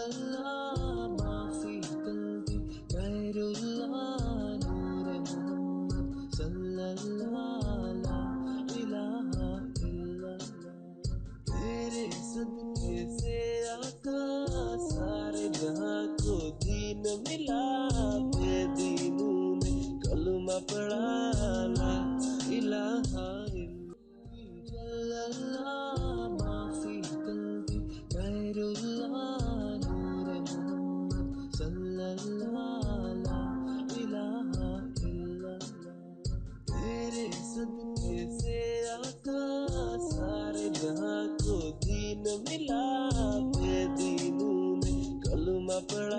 اللہ معافی قلبی غیر اللہ نور محمد صلی اللہ لا الہ الا اللہ تیرے صدقے سے آقا سارے جہاں کو دین ملا بے دینوں نے کلمہ پڑھا لا الہ الا جل اللہ معافی قلبی غیر اللہ نور محمد صلی اللہ لا الہ الا اللہ تیرے صدقے سے آقا سارے جہاں کو دین ملا بے دینوں نے کلمہ پڑھا